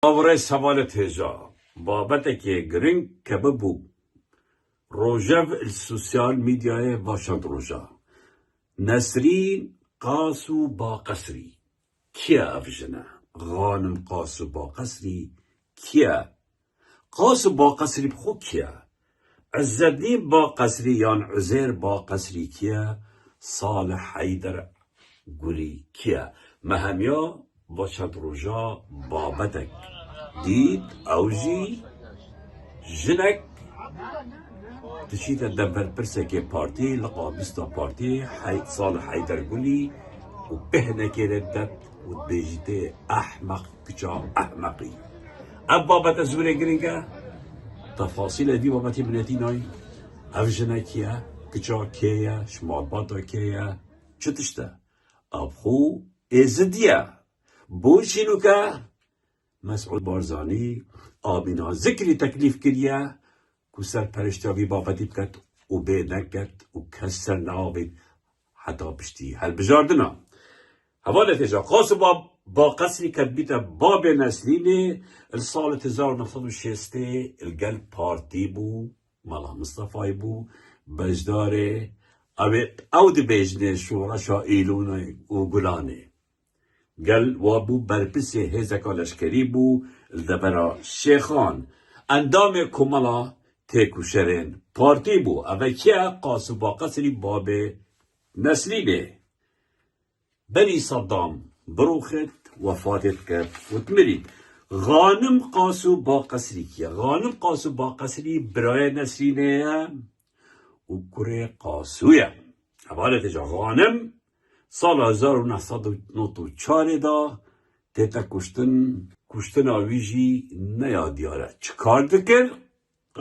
آوره سوالت هجا بابت که گرنگ که ببو روژه السوسیال میدیای واشد روژه نسرین قاسو با قصری کیا افجنه غانم قاسو با قصری کیا قاسو با قصری بخو کیا عزالدین با قصری یان عزیر با قصری کیا صالح حیدر گولی کیا مهمیا واشد روژه بابتک دید اوجی جنك تشيت دبر برسكي بارتي لقى بيستا بارتي صالح حيدر قولي وبهنا كده دت وبيجتي احمق كجا احمقي ابا بتزولي جرينجا تفاصيل دي بابتي بنتي ناي افجنا كيا كجا كيا شمال باتا كيا شتشتا ابخو ازديا بوشينوكا مسعود بارزانی آبینا ذکری تکلیف کریه که سرپرشتاوی بابتی بکد و به نکد و کسر نابید حتی پشتی هل بجاردنا حوالت اجا خاص با قصری کد بیتا باب نسلین السال 1960 الگل پارتی بو مالا مصطفی بو بجداره او دی بیجنه شورشا ایلونه و گلانه قال وابو بربسي هزكا لشكري بو الدبرا شيخان اندام كمالا تيكو شرين بارتي بو اوكيا قاسو با قصري باب نسلينه بني صدام بروخت وفاتت كت وتمريد غانم قاسو با قصري كيا غانم قاسو با قصري براي نسلينه وكري قاسويا حوالت جا غانم سال 1994 دا تیتا کشتن آویجی نیادیاره چکار دکر؟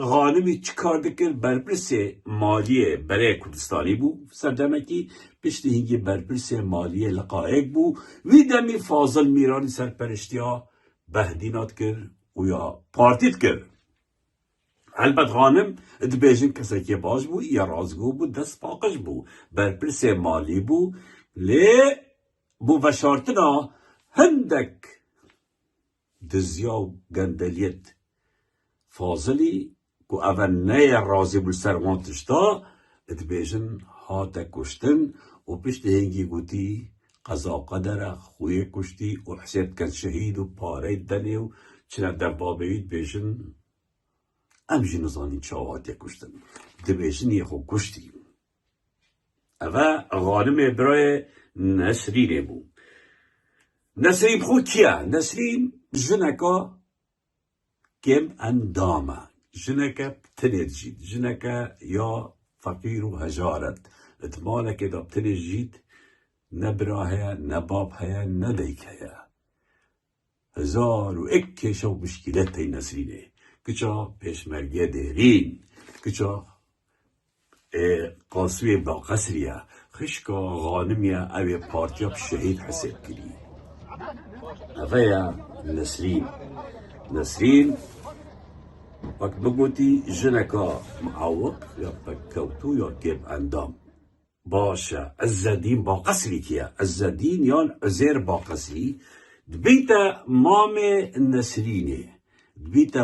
غانمی چکار دکر برپرس مالی برای کردستانی بو سردمکی پشتی هنگی برپرس مالی لقائق بو وی دمی فاضل میرانی سرپرشتیا بهدینات کر و یا پارتیت کر البته غانم دبیجن کسی که باش بو یا رازگو بو دست پاقش بو برپرس مالی بو لی بو بشارتنا هندک دزیا و گندلیت فاضلی که اول نه رازی بو سروانتش دا ادبیجن هاتا کشتن و پشت هنگی گوتی قضا قدر خوی کشتی و حسید کن شهید و پاره دنی و چنه دبابید بیجن امجی نزانی چاواتی کشتن دبیجن یه خو کشتی اوه غانم برای نسرین بو نسرین بخو کیا؟ نسرین جنکا کم اندامه جنکا بتنید جید جنکا یا فقیر و هجارت اتمالا که دا بتنید جید نبرا هیا نباب هیا ندیک هیا هزار و اک کشا و مشکلت تی نسرینه کچا پیشمرگی دیرین کچا قاسوی با قصریه خشکا غانمیه اوی پارتیا شهید حساب کری اویا نسرین وقت بگوتی جنکا معوق یا بکوتو یا کب اندام باشه عزالدین با قصری کیا عزالدین یان عزیر با قصری دبیتا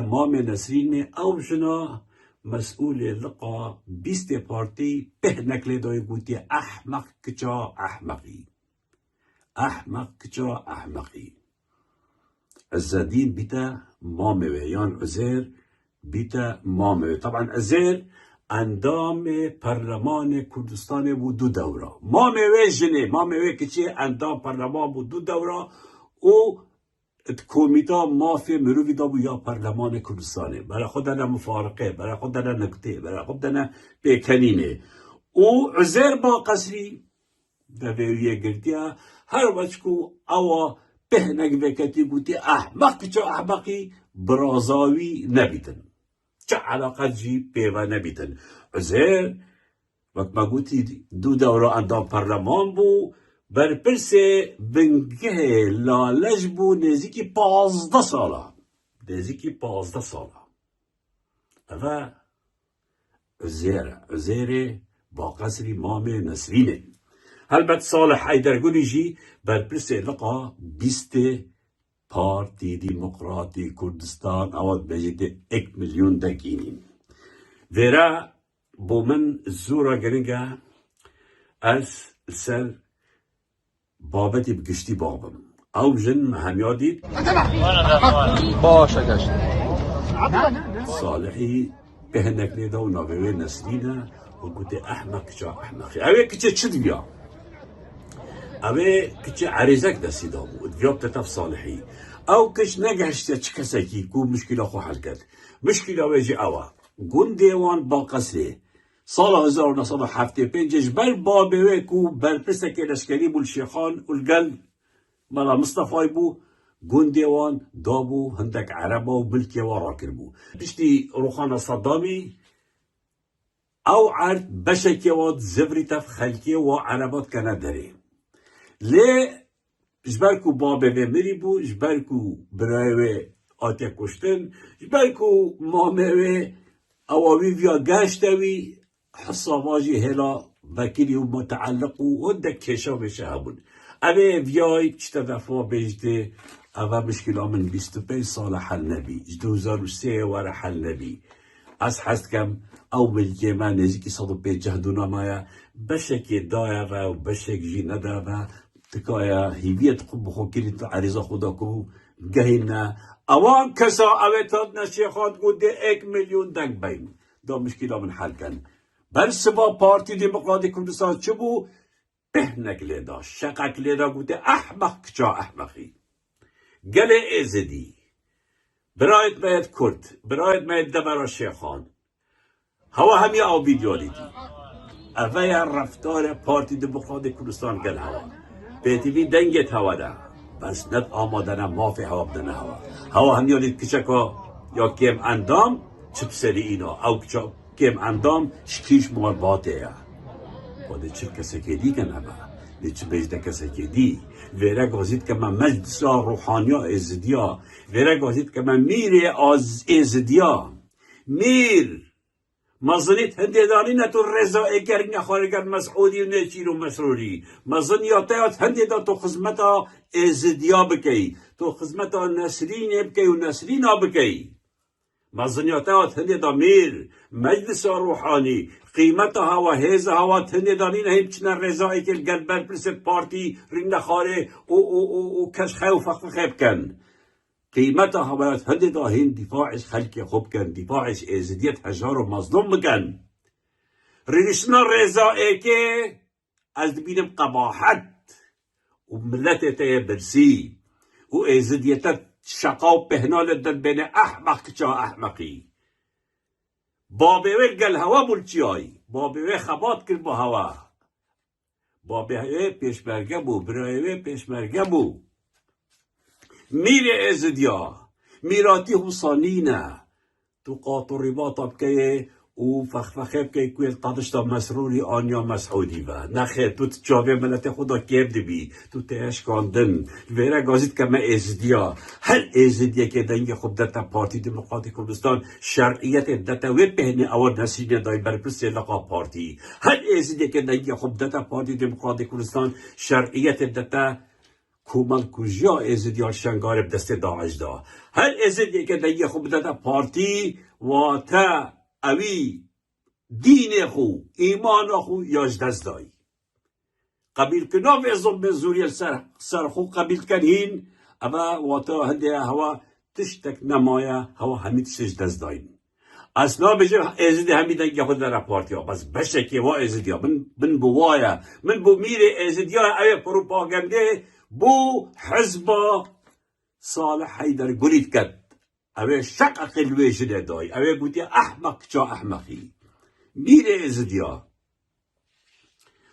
مام نسرینه او جنا مسئول لقا 20 پارتی به نکله دای گوتی احمق کجا احمقی عزالدین بیتا ماموه یان عزیر بیتا ماموه طبعا عزیر اندام پرلمان کردستان بود 2 دوره ماموه کچه اندام پرلمان بود 2 دوره او کمیتا مافی مروی دابو یا پرلمان کردستانه برای خودنا مفارقه برای خودنا نکته برای خودنا پیکنینه او عزیر با قصری دویه گردیا هر وچکو او بهنک وکتی گوتی احمق چه احمقی برازاوی نبیتن چه علاقت جی پیوه نبیتن عزیر وقت ما گوتی 2 دوره اندام پرلمان بو برپرس بنگه لالج بو نزیکی 15 ساله اوه عزیر با قصری مام نسرینه البته صالح حیدر گلی جی برپرس لقا 20 پارتی دموکراتی کردستان اواد بجید 1,000,000 دکینین ویرا بو من زورا گرنگا از سر بابتی بگشتی بابم او جن همیادید باشه گشت صالحی بهنك ليدا ونافيوي نسلينا وقلت احمق جا احمقي اوه كتش تشدبيا اوه كتش عريزك دسي دابو دياب تتف صالحي او كش نجحش تشكسكي كو مشكلة خو حلقت مشكلة ويجي اوه قون ديوان باقسري سال 1975 بر بابوي كو بر پسك لشكري بالشيخان والقل مالا مصطفى بو گوندیوان دابو هندک عربا و ملکی ورا کربو بشتی روخان صدامی او عرد بشکی واد زفری تف خلکی و عربات کنه داره لی جبرکو بابه و مری بو جبرکو برایوه آتیا کشتن جبرکو مامه و اواوی ویا گشتوی حساباجی هلا وکیلی و متعلق و هندک کشا بشه هبون اوه ویای چتا دفعه بجده اوه مشکل من 25 سال حل نبی 2003 ور حل نبی از حست کم او ملکی من نزیکی 105 جهدونا مایا بشک دایا و بشک جی ندا و تکایا هیویت خوب بخو کلی تو عریضا خدا کو گهینا اوان کسا اوه تاد نشیخات گوده 1,000,000 دنگ بین دا مشکل من حل کن بر سبا پارتی دموکراتی کردستان چه بو بهنك ليدا شقك ليدا قلت احمق كجا احمقي قال ازدي برايت مايت كرد برايت مايت دبر الشيخان هوا هم يا فيديو ليدي افايا رفتار بارتي دموكراتي كردستان قال هوا بيتي في دنجت هوا دا بس ند آمادنا ما في هوا بدنا هوا هم يوليد كشكا يا كيم اندام چپسري اینا او كيم اندام شكيش مرباطه خود چه کسی که دی کنه با چه بجده کسی که دی ویره گازید که من مجلس روحانیا ازدیا ویره گازید که من میر از ازدیا میر مزنیت هنده دانی نه تو رضا اگر نخارگر مسعودی و نچیر و مسروری مزنیاتیات هنده دا تو خدمتا ازدیا بکی تو خدمتا نسرین بکی و نسرینا بکی مزنیاتیات هنده دا میر مجلس روحانی قیمتها و هیزها و تندانین هم چنان رضایی که القلب برپرست پارتی رین نخاره و کش خوف خیب کن قیمتها و تندانین دفاعش خلق خوب کن دفاعش ازدیت هجار و مظلوم بکن رینشنا رضایی که از بینم قباحت و ملت برسی و ازدیت شقاو بهنال دن بین احمق چا احمقی بابوه گل هوا بلچیای بابوه خبات کرد با هوا بابوه پیشمرگه بو برایوه پیشمرگه بو میر ازدیا میراتی حسانینه تو قاطر رباطا بکه و فخفخه بکه کویل تادشتا مسروری آنیا مسعودی و نخیر تو تجاوه ملت خدا کیب دبی تو تشکاندن ویره گازید که ما ازدیا هر ازدیا که دنگ خود دتا پارتی دموکراتی کردستان شرعیت دتا و بهنی اول نسینه دای برپرس لقا پارتی هر ازدیا که دنگ خود دتا پارتی دموکراتی کردستان شرعیت دتا کومل کجا ازدیا شنگار بدست داعش دا هر ازدیا که دنگ خود دتا پارتی و تا اوی دین خو ایمان خو یاج دست دای قبیل کنا ویزم به زوری سر خو قبیل کنین اما واتا هنده هوا تشتک نمایا هوا همید سج دست داین اصلا بجه ازدی همید دنگی خود در پارتی ها بس بشکی وا ازدی ها من بوایا من بو میر ازدی ها اوی پروپاگنده بو حزب صالح حیدر گلید کد اوه شق قلوه جده دای اوه گوتی احمق چا احمقی میره ازدیا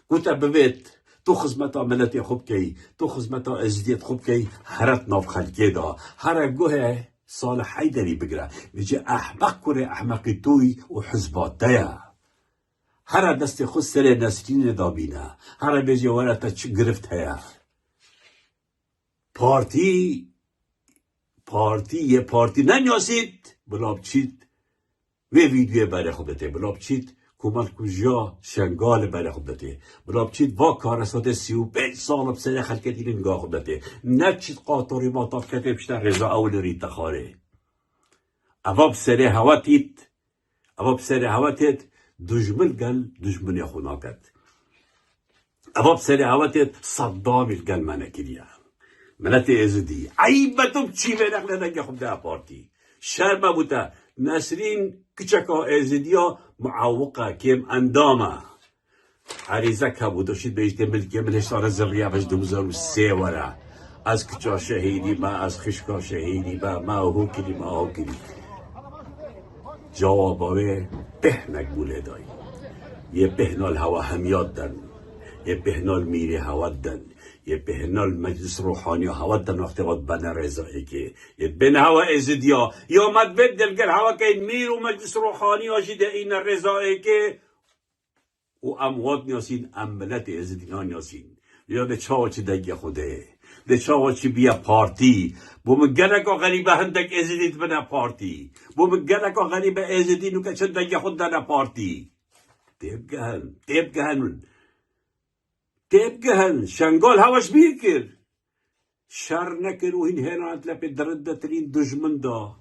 گوتا بوید تو خزمتا ملتی خوب کی تو خزمتا ازدیت خوب کی هرت ناف خلقه دا هر گوه صالح حیدری بگره میجه احمق کره احمقی توی و حزبات دیا هر دست خود سر نسرین دا بینه هر بیجه ورطا چه گرفت هیا پارتی ننیاسید بلاب چید و ویدیو برای خوبته بلاب چید کمال کجا شنگال بله خود داده بلا بچید با کارسات 35 سال بسر خلکتی نگاه خود داده نچید قاطوری ما طاف کتب شتر رضا اول رید تخاره اوا بسر هواتیت دجمن گل دجمن خوناکت اوا بسر هواتیت صدامی گل منه کریا ملت ازدی عیبتم چی بینق ندنگه خود ده پارتی شرمه بوده نسرین کچکا ازدیا معوقه کم اندامه عریضه که بود داشتید بیشتر ملکه ملشتار زریه بش 2003 وره از کچا شهیدی با از خشکا شهیدی با ما هو کلی جوابه بهنک بوله دای یه بهنال هوا همیاد دن یه بهنال میره هوا دن یه بهنال مجلس روحانی هوا دن وقتی قد بنا رضایی که یه بن هوا ازدیا یا مد بدل گر هوا که میر و مجلس روحانی آجیده این رضایی که و اموات نیاسین املت ازدیان نیاسین یا ده چاو چی دگه خوده ده چاو چی بیا پارتی بو مگنکا غریبه هندک ازدید بنا پارتی بو مگنکا غریبه ازدینو که چند دگه خود دنا پارتی تیب گهن شنگال هواش بیر کر شر نکر و این هنانت لپی درده ترین دجمن دا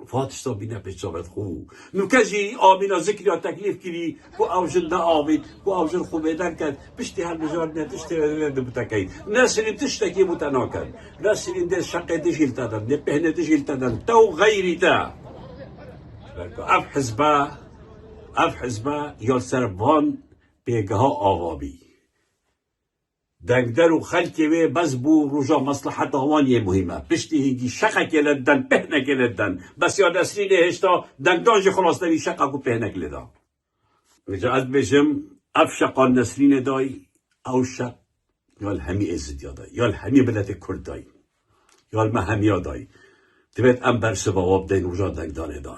فاتش تا بینه پیچابت خو نو کجی آمینا ذکری ها تکلیف کری کو اوجن دا آمید کو اوجن خوبیدن کرد پشتی هر بجار نتشتی رده بتاکید نسرین تشتکی بوتنا کرد نسرین ده شقه دشیل تدن ده پهنه دشیل تدن تو غیری تا اف حزبه یال سربان بیگه ها آوابی دنگدر و خلکی وی بس بو روژا مصلحت هوانی مهمه پشتی هیگی شقه کلدن پهنه کلدن بس یا نسرین هشتا دنگدانج خلاص نوی شقه کو پهنه کلدن نجاعت بشم اف شقا نسرین دای او شق یال همی ازد یادای یال همی بلد کرد دای یال ما همی یادای تبت ام برس با واب دین روژا دنگدانه دا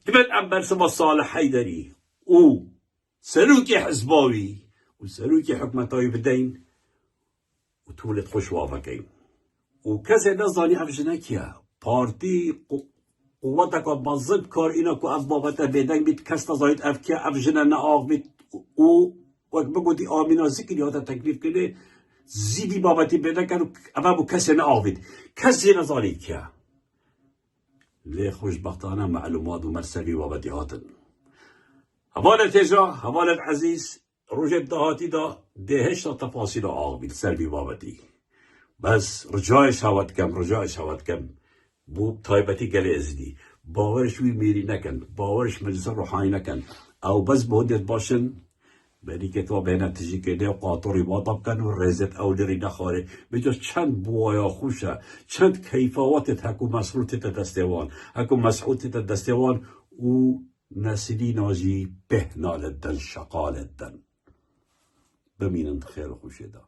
تبت ام برس با صالح حیدری او سلوک حزباوی و سلوک حکمتای بدین و طولت خوش وافقين وكذا نظاني افجنكيا بارتي قوتك بضد كار إنا كو أفبابتا بيدن بيت كستا زايد أفكيا أفجنا ناغ بيت و وكبقو دي آمينا ذكري هذا تكليف كده زيدي بابتي بيدن كانوا أفابو كسي ناغ بيت كسي نظاني كيا ليه خوش بختانا معلومات ومرسلي وابتي هاتن هوالا تيجا هوالا عزيز روجت دهاتی دا دهش تا تفاصیل آقابیل سلبی بابتی بس رجایش هوت کم بوب تایبتی گلی ازدی باورش وی میری نکن باورش مجلس روحانی نکن او بس بهودت باشن بری که تو بینه تجی که ده قاطوری باطب کن و رزت او دری نخواره بجاز چند بوایا خوشه چند کیفاواتت هکو مسعودت دستوان و نسلی ناجی بهنالدن شقالدن بمینند خیر خوشه دا